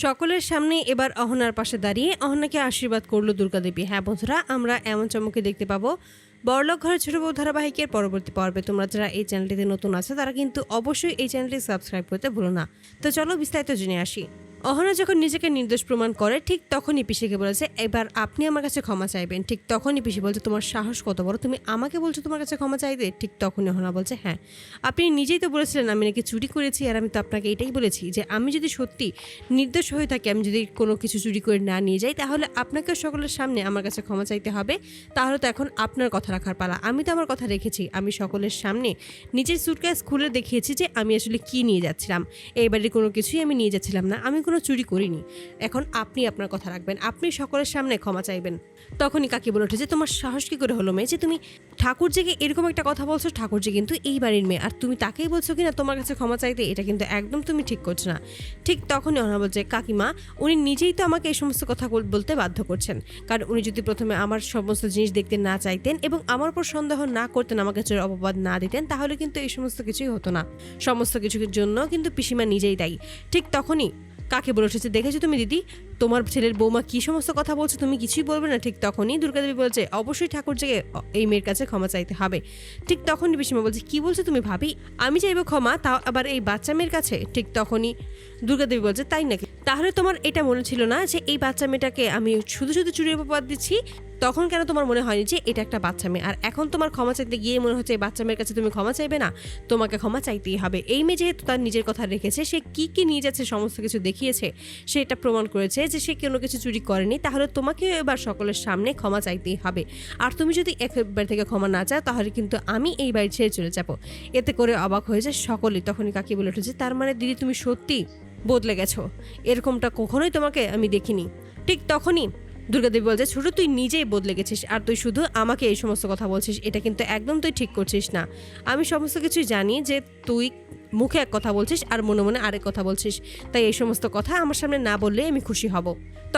সকলের সামনে এবার অহনার পাশে দাঁড়িয়ে অহনাকে আশীর্বাদ করলো দুর্গাদেবী। হ্যাঁ বন্ধুরা, আমরা এমন চমকে দেখতে পাবো বড়লোক ঘরের ছোট বউ ধারাবাহিকের পরবর্তী পর্বে। তোমরা যারা এই চ্যানেলটিতে নতুন আছে তারা কিন্তু অবশ্যই এই চ্যানেলটি সাবস্ক্রাইব করতে ভুলো না। তো চলো বিস্তারিত জেনে আসি। অহনা যখন নিজেকে নির্দোষ প্রমাণ করে ঠিক তখনই পিসিকে বলেছে, এবার আপনি আমার কাছে ক্ষমা চাইবেন। ঠিক তখনই পিসি বলছে, তোমার সাহস কত বড়, তুমি আমাকে বলছো তোমার কাছে ক্ষমা চাইতে? ঠিক তখনই অহনা বলছে, হ্যাঁ আপনি নিজেই তো বলেছিলেন আমি নাকি চুরি করেছি, আর আমি তো আপনাকে এটাই বলেছি যে আমি যদি সত্যি নির্দোষ হয়ে থাকি, আমি যদি কোনো কিছু চুরি করে না নিয়ে যাই, তাহলে আপনাকেও সকলের সামনে আমার কাছে ক্ষমা চাইতে হবে। তাহলে তো এখন আপনার কথা রাখার পালা। আমি তো আমার কথা রেখেছি, আমি সকলের সামনে নিজের সুটকেস খুলে দেখিয়েছি যে আমি আসলে কি নিয়ে যাচ্ছিলাম। এই বাড়ির কোনো কিছুই আমি নিয়ে যাচ্ছিলাম না, আমি কোনো চুরি করিনি। এখন আপনি আপনার কথা রাখবেন, আপনি সকলের সামনে ক্ষমা চাইবেন। তখনই কাকি বলে ওঠে যে তোমার সাহস কি করে হলো মেয়ে, যে তুমি ঠাকুরজিকে এরকম একটা কথা বলছো? ঠাকুরজি কিন্তু এই বাড়ির মেয়ে, আর তুমি তাকেই বলছো কিনা তোমার কাছে ক্ষমা চাইতে? এটা কিন্তু একদম তুমি ঠিক করছো না। ঠিক তখনই অহনা বলছে, কাকিমা উনি নিজেই তো আমাকে এই সমস্ত কথা বলতে বাধ্য করছেন। কারণ উনি যদি প্রথমে আমার সমস্ত জিনিস দেখতে না চাইতেন এবং আমার উপর সন্দেহ না করতেন, আমাকে চোর অপবাদ না দিতেন, তাহলে কিন্তু এই সমস্ত কিছুই হতো না। সমস্ত কিছুর জন্য কিন্তু পিসিমা নিজেই দায়ী। ঠিক তখনই কাকে বলে উঠেছে, দেখেছো তুমি দিদি, তোমার ছেলের বৌমা কি সমস্ত কথা বলছে, তুমি কিছুই বলবে না? ঠিক তখনই দুর্গাদেবী বলছে, অবশ্যই ঠাকুরজিকে এই মেয়ের কাছে ক্ষমা চাইতে হবে। ঠিক তখনই পিসিমা বলছে, কি বলছো তুমি ভাবি, আমি চাইবো ক্ষমা, তাও আবার এই বাচ্চা মেয়ের কাছে? ঠিক তখনই দুর্গাদেবী বলছে, তাই নাকি? তাহলে তোমার এটা মনে ছিল না যে এই বাচ্চা মেয়েটাকে আমি শুধু শুধু চুরির অপবাদ দিচ্ছি? তখন কেন তোমার মনে হয়নি যে এটা একটা বাচ্চা মেয়ে? আর এখন তোমার ক্ষমা চাইতে গিয়ে মনে হচ্ছে এই বাচ্চা মেয়ের কাছে তুমি ক্ষমা চাইবে না? তোমাকে ক্ষমা চাইতেই হবে। এই মেয়ে যেহেতু তার নিজের কথা রেখেছে, সে কি কি নিয়ে যাচ্ছে সমস্ত কিছু দেখিয়েছে, সে এটা প্রমাণ করেছে যে সে কোনো কিছু চুরি করেনি, তাহলে তোমাকে এবার সকলের সামনে ক্ষমা চাইতেই হবে। আর তুমি যদি একবার থেকে ক্ষমা না চাও, তাহলে কিন্তু আমি এই বাড়ি ছেড়ে চলে যাব। এতে করে অবাক হয়ে যায় সকলেই। তখনই কাকি বলে উঠেছে, তার মানে দিদি তুমি সত্যি বদলে গেছো, এরকমটা কখনোই তোমাকে আমি দেখিনি। ঠিক তখনই দুর্গাদেবী বলছে, ছোট তুই নিজেই বদলে গেছিস, আর তুই শুধু আমাকে এই সমস্ত কথা বলছিস, এটা কিন্তু একদম তুই ঠিক করছিস না। আমি সমস্ত কিছুই জানি যে তুই মুখে এক কথা বলছিস আর মনে মনে আরেক কথা বলছিস, তাই এই সমস্ত কথা আমার সামনে না বললে আমি খুশি হব।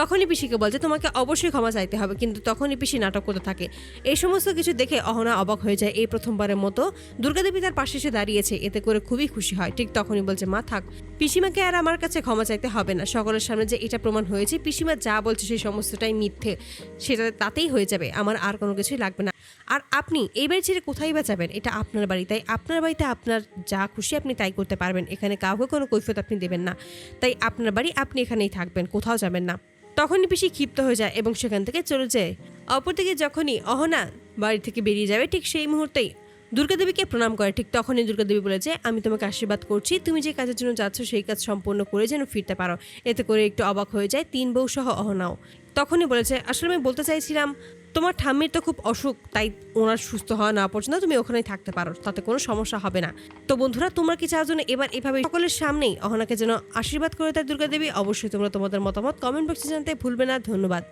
তখনই পিসিকে বলছে, তোমাকে অবশ্যই ক্ষমা চাইতে হবে। কিন্তু তখনই পিসি নাটক করতে থাকে। এই সমস্ত কিছু দেখে অহনা অবাক হয়ে যায়। এই প্রথমবারের মতো দুর্গাদেবী তার পাশে এসে দাঁড়িয়েছে, এতে করে খুবই খুশি হয়। ঠিক তখনই বলছে, মা থাক, পিসিমাকে আর আমার কাছে ক্ষমা চাইতে হবে না। সকলের সামনে যে এটা প্রমাণ হয়েছে পিসিমা যা বলছে সেই সমস্তটাই মিথ্যে, সেটা তাতেই হয়ে যাবে, আমার আর কোনো কিছুই লাগবে না। আর আপনি এই বাড়ি ছেড়ে কোথায় বা যাবেন? এটা আপনার বাড়ি, তাই আপনার বাড়িতে আপনার যা খুশি আপনি তাই করতে পারবেন। এখানে কাউকে কোনো কৈফিয়ত আপনি দেবেন না। তাই আপনার বাড়ি, আপনি এখানেই থাকবেন, কোথাও যাবেন না। তখনই পিসি ক্ষিপ্ত হয়ে যায় এবং সেখান থেকে চলে যায়। অপরদিকে যখনই অহনা বাড়ি থেকে বেরিয়ে যাবে, ঠিক সেই মুহূর্তেই দুর্গাদেবীকে প্রণাম করে। ঠিক তখনই দুর্গাদেবী বলেছে, আমি তোমাকে আশীর্বাদ করছি, তুমি যে কাজের জন্য যাচ্ছ সেই কাজ সম্পূর্ণ করে যেন ফিরতে পারো। এতে করে একটু অবাক হয়ে যায় তিন বউ সহ অহনাও। তখনই বলেছে, আসলে আমি বলতে চাইছিলাম তোমার ঠাম্মির তো খুব অসুখ, তাই ওনার সুস্থ হওয়া না পর্যন্ত তুমি ওখানেই থাকতে পারো, তাতে কোনো সমস্যা হবে না। তো বন্ধুরা, তোমরা কি চাও যেন এবার এভাবে সকলের সামনেই অহনাকে যেন আশীর্বাদ করে দেয় দুর্গাদেবী? অবশ্যই তোমরা তোমাদের মতামত কমেন্ট বক্সে জানাতে ভুলবে না। ধন্যবাদ।